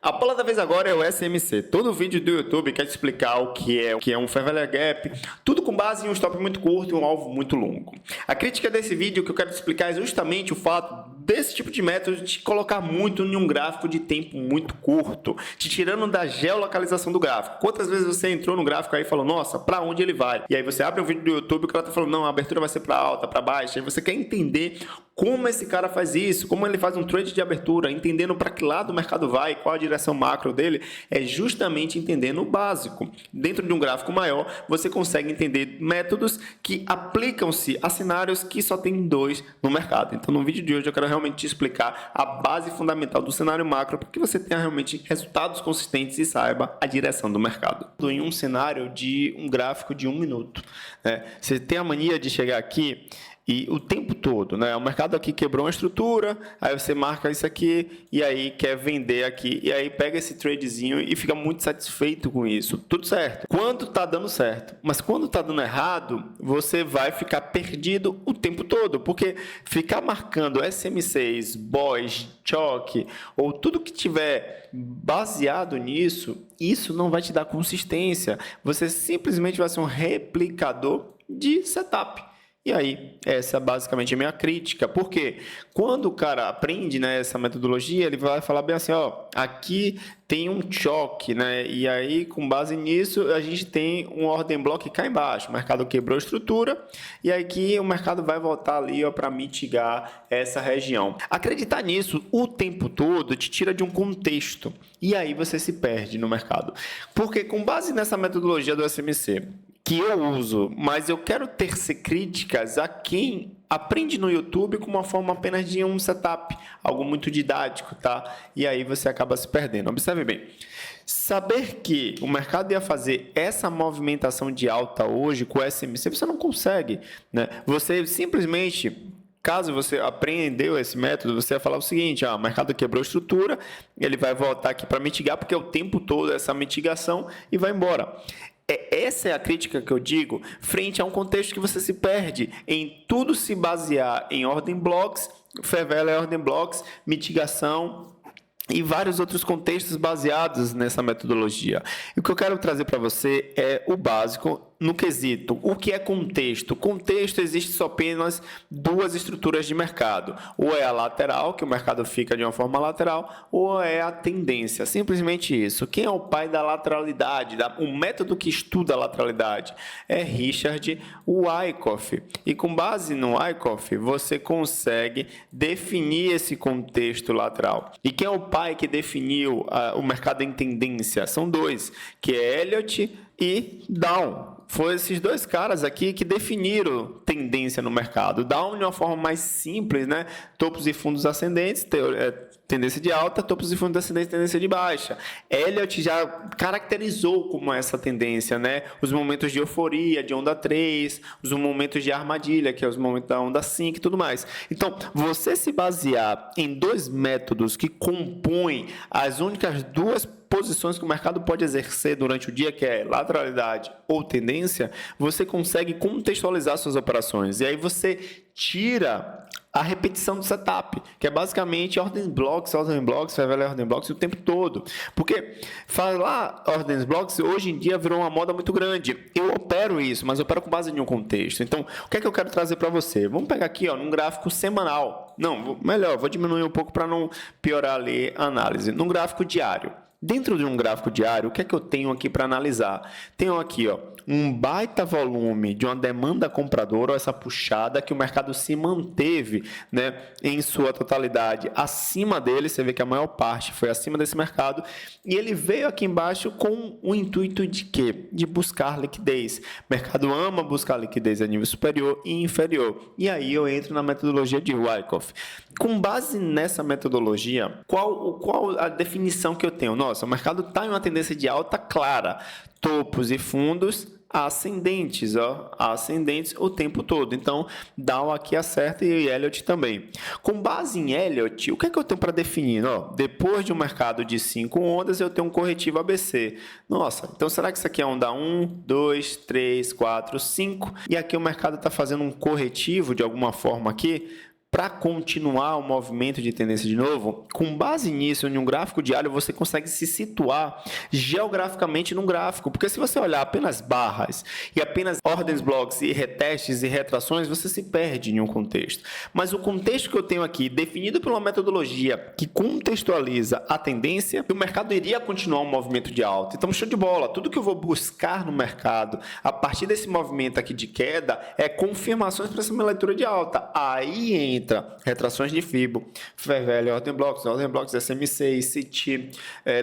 A bola da vez agora é o SMC. Todo vídeo do YouTube quer te explicar o que é um Fair Value Gap, tudo com base em um stop muito curto e um alvo muito longo. A crítica desse vídeo que eu quero te explicar é justamente o fato desse tipo de método te colocar muito em um gráfico de tempo muito curto, te tirando da geolocalização do gráfico. Quantas vezes você entrou no gráfico aí e falou, nossa, para onde ele vai? E aí você abre um vídeo do YouTube e o cara tá falando, não, a abertura vai ser para alta, para baixa, e você quer entender como esse cara faz isso, como ele faz um trade de abertura, entendendo para que lado o mercado vai, qual a direção macro dele, é justamente entendendo o básico. Dentro de um gráfico maior, você consegue entender métodos que aplicam-se a cenários que só tem dois no mercado. Então, no vídeo de hoje, eu quero realmente te explicar a base fundamental do cenário macro para que você tenha realmente resultados consistentes e saiba a direção do mercado. Em um cenário de um gráfico de 1 minuto, né? Você tem a mania de chegar aqui e o tempo todo, né? O mercado aqui quebrou uma estrutura, aí você marca isso aqui e aí quer vender aqui. E aí pega esse tradezinho e fica muito satisfeito com isso. Tudo certo. Quando tá dando certo. Mas quando tá dando errado, você vai ficar perdido o tempo todo. Porque ficar marcando SMCs, boys, choque ou tudo que tiver baseado nisso, isso não vai te dar consistência. Você simplesmente vai ser um replicador de setup. E aí, essa é basicamente a minha crítica, porque quando o cara aprende, né, essa metodologia, ele vai falar bem assim, ó, aqui tem um choque, né, e aí com base nisso a gente tem um ordem block cá embaixo, o mercado quebrou a estrutura e aqui o mercado vai voltar ali para mitigar essa região. Acreditar nisso o tempo todo te tira de um contexto e aí você se perde no mercado, porque com base nessa metodologia do SMC, que eu uso, mas eu quero tecer críticas a quem aprende no YouTube com uma forma apenas de um setup, algo muito didático, tá? E aí você acaba se perdendo. Observe bem, saber que o mercado ia fazer essa movimentação de alta hoje com o SMC, você não consegue, né? Você simplesmente... Caso você aprendeu esse método, você vai falar o seguinte, o mercado quebrou a estrutura, ele vai voltar aqui para mitigar, porque é o tempo todo essa mitigação e vai embora. Essa é a crítica que eu digo frente a um contexto que você se perde em tudo se basear em ordem blocks, Fair Value ordem blocks, mitigação e vários outros contextos baseados nessa metodologia. E o que eu quero trazer para você é o básico no quesito. O que é contexto? Contexto existe só apenas duas estruturas de mercado. Ou é a lateral, que o mercado fica de uma forma lateral, ou é a tendência. Simplesmente isso. Quem é o pai da lateralidade? O método que estuda a lateralidade é Richard Wyckoff. E com base no Wyckoff, você consegue definir esse contexto lateral. E quem é o pai que definiu o mercado em tendência? São dois, que é Elliott e Down. Foram esses dois caras aqui que definiram tendência no mercado. Down de uma forma mais simples, né? Topos e fundos ascendentes, tendência de alta, topos e fundos ascendentes, tendência de baixa. Elliott já caracterizou como essa tendência, né? Os momentos de euforia, de onda 3, os momentos de armadilha, que é os momentos da onda 5 e tudo mais. Então, você se basear em dois métodos que compõem as únicas duas posições que o mercado pode exercer durante o dia, que é lateralidade ou tendência, você consegue contextualizar suas operações. E aí você tira a repetição do setup, que é basicamente ordens blocks, Fair Value ordem blocks o tempo todo. Porque falar ordens blocks hoje em dia virou uma moda muito grande. Eu opero isso, mas eu opero com base em um contexto. Então, o que é que eu quero trazer para você? Vamos pegar aqui, num gráfico semanal. Não, melhor, vou diminuir um pouco para não piorar ali a análise. Num gráfico diário. Dentro de um gráfico diário, o que é que eu tenho aqui para analisar? Tenho aqui, um baita volume de uma demanda compradora, essa puxada que o mercado se manteve, né, em sua totalidade acima dele. Você vê que a maior parte foi acima desse mercado e ele veio aqui embaixo com o intuito de quê? De buscar liquidez. O mercado ama buscar liquidez a nível superior e inferior. E aí eu entro na metodologia de Wyckoff. Com base nessa metodologia, qual a definição que eu tenho? Nossa, o mercado está em uma tendência de alta clara, topos e fundos ascendentes, ascendentes o tempo todo. Então, Dow aqui acerta e Elliott também. Com base em Elliott, o que é que eu tenho para definir? Depois de um mercado de 5 ondas, eu tenho um corretivo ABC. Nossa, então será que isso aqui é onda 1, 2, 3, 4, 5? E aqui o mercado está fazendo um corretivo de alguma forma aqui para continuar o movimento de tendência de novo, com base nisso, em um gráfico diário, você consegue se situar geograficamente num gráfico. Porque se você olhar apenas barras e apenas ordens, blocos e retestes e retrações, você se perde em um contexto. Mas o contexto que eu tenho aqui, definido por uma metodologia que contextualiza a tendência, o mercado iria continuar um movimento de alta. Então, show de bola. Tudo que eu vou buscar no mercado, a partir desse movimento aqui de queda, é confirmações para essa minha leitura de alta. Aí entra retrações de Fibo, Fair Value, ordem blocos, SMC, CT,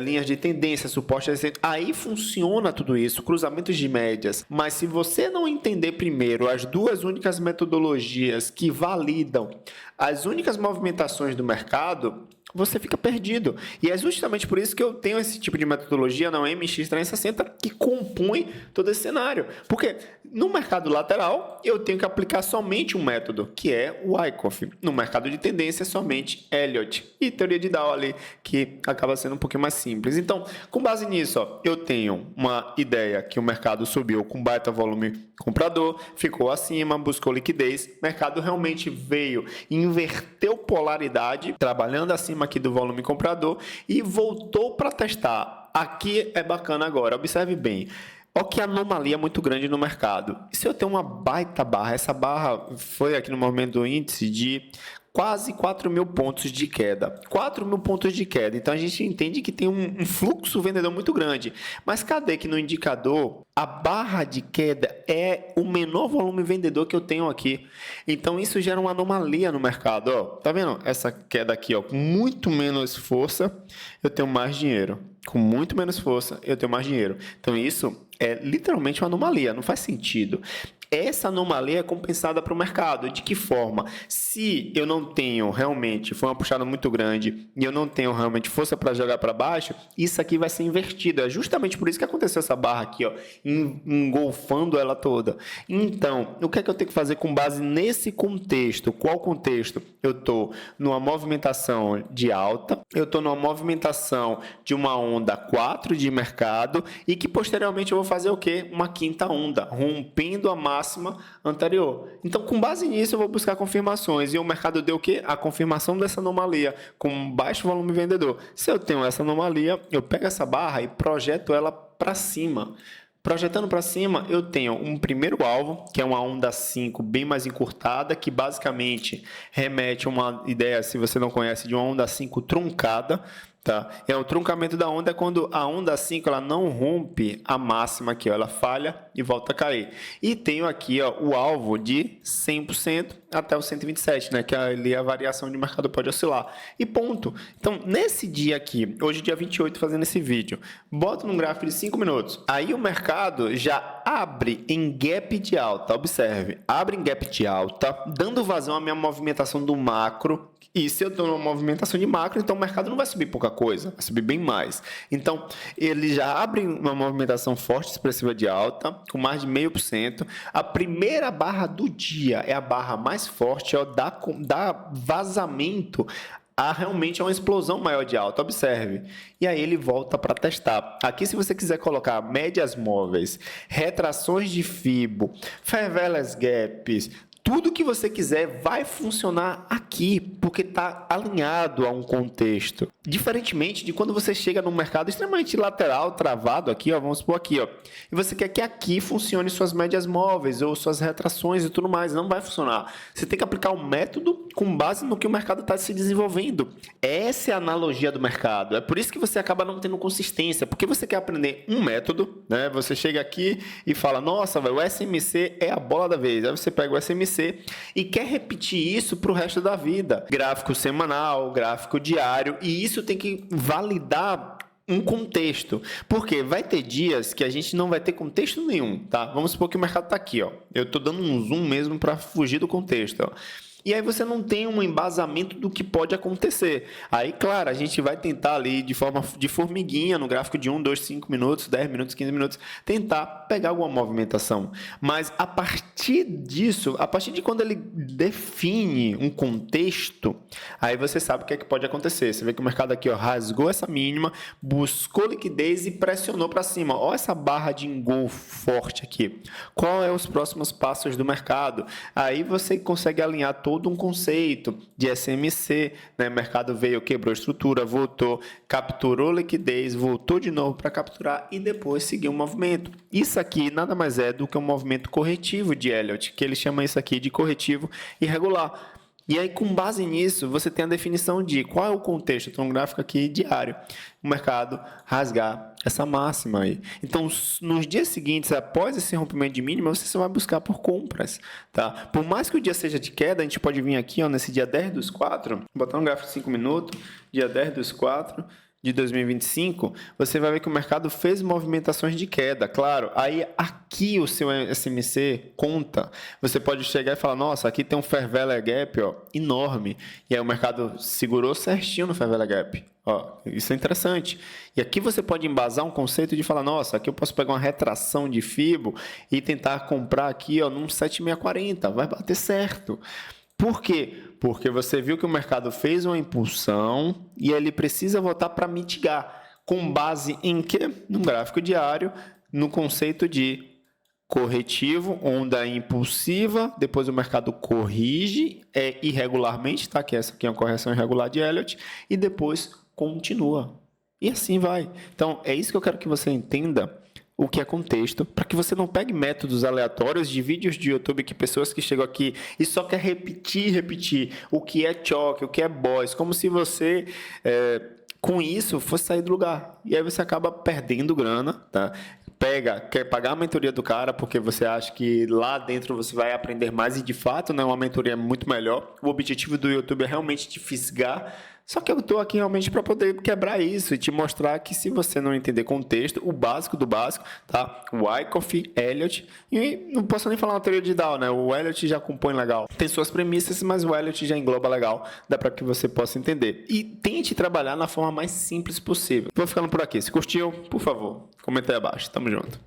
linhas de tendência, suporte. Aí funciona tudo isso, cruzamentos de médias. Mas se você não entender primeiro as duas únicas metodologias que validam as únicas movimentações do mercado, você fica perdido. E é justamente por isso que eu tenho esse tipo de metodologia na MX360 que compõe todo esse cenário. Porque no mercado lateral, eu tenho que aplicar somente um método, que é o Wyckoff. No mercado de tendência, somente Elliott. E teoria de Dow ali, que acaba sendo um pouquinho mais simples. Então, com base nisso, eu tenho uma ideia que o mercado subiu com baita volume comprador, ficou acima, buscou liquidez, o mercado realmente veio, inverteu polaridade, trabalhando acima aqui do volume comprador e voltou para testar. Aqui é bacana agora, observe bem. Olha que anomalia muito grande no mercado. E se eu tenho uma baita barra, essa barra foi aqui no momento do índice de quase 4.000 pontos de queda. 4.000 pontos de queda. Então, a gente entende que tem um fluxo vendedor muito grande. Mas cadê que no indicador a barra de queda é o menor volume vendedor que eu tenho aqui? Então, isso gera uma anomalia no mercado. Ó, tá vendo? Essa queda aqui, ó, com muito menos força, eu tenho mais dinheiro. Com muito menos força, eu tenho mais dinheiro. Então, isso é literalmente uma anomalia. Não faz sentido. Essa anomalia é compensada para o mercado. De que forma? Se eu não tenho realmente, foi uma puxada muito grande, e eu não tenho realmente força para jogar para baixo, isso aqui vai ser invertido. É justamente por isso que aconteceu essa barra aqui, ó, engolfando ela toda. Então, o que é que eu tenho que fazer com base nesse contexto? Qual contexto? Eu estou numa movimentação de alta, eu estou numa movimentação de uma onda 4 de mercado, e que posteriormente eu vou fazer o quê? Uma quinta onda, rompendo a máxima anterior. Então, com base nisso, eu vou buscar confirmações. E o mercado deu o quê? A confirmação dessa anomalia, com baixo volume vendedor. Se eu tenho essa anomalia, eu pego essa barra e projeto ela para cima. Projetando para cima, eu tenho um primeiro alvo, que é uma onda 5 bem mais encurtada, que basicamente remete a uma ideia, se você não conhece, de uma onda 5 truncada. Tá? É o truncamento da onda quando a onda 5 ela não rompe a máxima aqui, ó, ela falha e volta a cair. E tenho aqui, ó, o alvo de 100% até o 127, né, que ali a variação de mercado pode oscilar. E ponto. Então, nesse dia aqui, hoje dia 28, fazendo esse vídeo, boto num gráfico de 5 minutos. Aí o mercado já abre em gap de alta. Observe, abre em gap de alta, dando vazão à minha movimentação do macro. E se eu estou numa movimentação de macro, então o mercado não vai subir pouca coisa, vai subir bem mais. Então, ele já abre uma movimentação forte, expressiva de alta, com mais de 0,5%. A primeira barra do dia é a barra mais forte, ó, dá vazamento a realmente uma explosão maior de alta. Observe. E aí ele volta para testar. Aqui, se você quiser colocar médias móveis, retrações de Fibo, Fair Value Gaps, tudo que você quiser vai funcionar aqui, porque está alinhado a um contexto. Diferentemente de quando você chega num mercado extremamente lateral, travado aqui, ó, vamos supor aqui, ó, e você quer que aqui funcione suas médias móveis ou suas retrações e tudo mais, não vai funcionar. Você tem que aplicar um método com base no que o mercado está se desenvolvendo. Essa é a analogia do mercado. É por isso que você acaba não tendo consistência, porque você quer aprender um método, né? Você chega aqui e fala, nossa, véio, o SMC é a bola da vez. Aí você pega o SMC e quer repetir isso para o resto da vida. Gráfico semanal, gráfico diário, e isso tem que validar um contexto, porque vai ter dias que a gente não vai ter contexto nenhum, tá? Vamos supor que o mercado está aqui, ó. Eu estou dando um zoom mesmo para fugir do contexto, ó. E aí você não tem um embasamento do que pode acontecer. Aí, claro, a gente vai tentar ali de forma de formiguinha, no gráfico de 1, 2, 5 minutos, 10 minutos, 15 minutos, tentar pegar alguma movimentação. Mas a partir disso, a partir de quando ele define um contexto, aí você sabe o que é que pode acontecer. Você vê que o mercado aqui, ó, rasgou essa mínima, buscou liquidez e pressionou para cima. Olha essa barra de engolfo forte aqui. Qual é os próximos passos do mercado? Aí você consegue alinhar todo todo um conceito de SMC, né? O mercado veio, quebrou a estrutura, voltou, capturou liquidez, voltou de novo para capturar e depois seguiu o movimento. Isso aqui nada mais é do que um movimento corretivo de Elliott, que ele chama isso aqui de corretivo irregular. E aí, com base nisso, você tem a definição de qual é o contexto. Eu tenho um gráfico aqui diário. O mercado rasgar essa máxima aí. Então, nos dias seguintes, após esse rompimento de mínima, você só vai buscar por compras, tá? Por mais que o dia seja de queda, a gente pode vir aqui, ó, nesse dia 10/4, vou botar um gráfico de 5 minutos, dia 10/4 de 2025, você vai ver que o mercado fez movimentações de queda, claro. Aí aqui o seu SMC conta. Você pode chegar e falar, nossa, aqui tem um Fair Value Gap, ó, enorme. E aí o mercado segurou certinho no Fair Value Gap. Ó, isso é interessante. E aqui você pode embasar um conceito de falar, nossa, aqui eu posso pegar uma retração de FIBO e tentar comprar aqui, ó, num 7640, vai bater certo. Por quê? Porque você viu que o mercado fez uma impulsão e ele precisa voltar para mitigar. Com base em quê? No gráfico diário, no conceito de corretivo, onda impulsiva, depois o mercado corrige irregularmente, tá? Que essa aqui é uma correção irregular de Elliott, e depois continua. E assim vai. Então, é isso que eu quero que você entenda, o que é contexto, para que você não pegue métodos aleatórios de vídeos de YouTube que pessoas que chegam aqui e só quer repetir o que é choque, o que é boss, como se você com isso fosse sair do lugar. E aí você acaba perdendo grana, tá? Quer pagar a mentoria do cara porque você acha que lá dentro você vai aprender mais e de fato, né, uma mentoria muito melhor. O objetivo do YouTube é realmente te fisgar. Só que eu estou aqui realmente para poder quebrar isso e te mostrar que se você não entender contexto, o básico do básico, tá? Wyckoff, Elliott, e não posso nem falar uma teoria de Dow, né? O Elliott já compõe legal. Tem suas premissas, mas o Elliott já engloba legal. Dá para que você possa entender. E tente trabalhar na forma mais simples possível. Vou ficando por aqui. Se curtiu, por favor, comenta aí abaixo. Tamo junto.